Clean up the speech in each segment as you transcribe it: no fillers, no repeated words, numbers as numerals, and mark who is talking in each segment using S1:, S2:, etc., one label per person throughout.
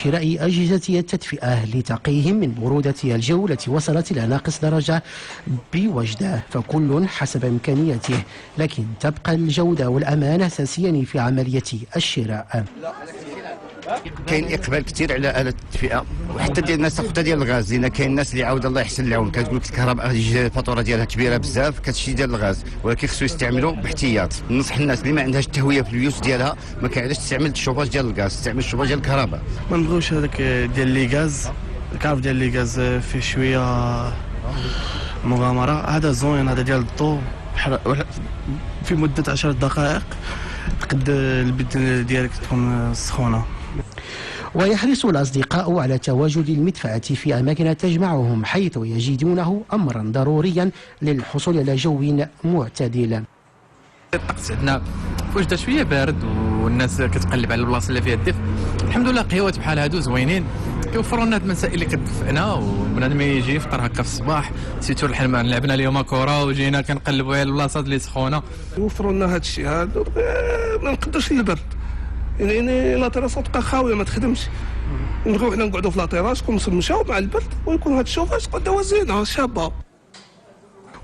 S1: شراء أجهزة التدفئة لتقيهم من برودة الجو التي وصلت إلى ناقص درجة بوجدة، فكل حسب إمكانياته، لكن تبقى الجودة والأمان أساسيا في عملية الشراء.
S2: كاين اقبال كثير على آلة التدفئة، وحتى ديال الناس حتى ديال الغاز، لان كاين الناس اللي عاود الله يحسن لهم كتقول لك الكهرباء الفاتوره ديالها كبيره بزاف كتشري ديال الغاز، ولكن خصو يستعملوا باحتياط. ننصح الناس اللي ما عندهاش التهويه في اليوس ديالها ما كيعرفش تستعمل الشوفاج ديال الغاز، تستعمل الشوفاج ديال الكهرباء.
S3: ما نبغيوش هذاك ديال لي غاز، الكارف ديال لي غاز فيه شويه مغامره. هذا زوين، هذا ديال الضو في مده 10 دقائق تقد البيت ديالك تكون سخونه.
S1: ويحرص الأصدقاء على تواجد المدفأة في أماكن تجمعهم، حيث يجدونه أمرا ضروريا للحصول على جو معتدل.
S4: الطقس عندنا في وجده شويه بارد، والناس كتقلب على البلاصه اللي فيها الدفء. الحمد لله قهوات بحال هادو زوينين كيوفروا لنا هاد المسائل اللي كتدفئنا، وبنادم يجي يفطر هكا في الصباح. سيتو الحلمان لعبنا اليوم كره وجينا كنقلبوا على البلاصات اللي سخونه.
S5: يوفروا لنا هاد الشيء هذا، ما نقدوش البرد، يعني لا تيراس تبقى خاويه ما تخدمش. نبغيو حنا نقعدوا في لا تيراس نمشاو مع البرد، ويكون هاد الشوفاج قدوه زينه شابه.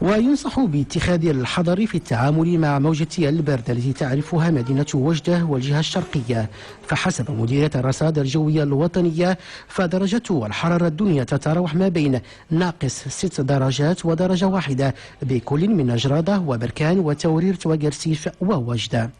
S1: وينصح باتخاذ الحذر في التعامل مع موجة البرد التي تعرفها مدينة وجدة والجهة الشرقية، فحسب مديرية الرصاد الجوية الوطنية فدرجة الحرارة الدنيا تتراوح ما بين ناقص 6 درجات ودرجة واحدة بكل من نجرادة وبركان وتوريرت وقرسيف ووجدة.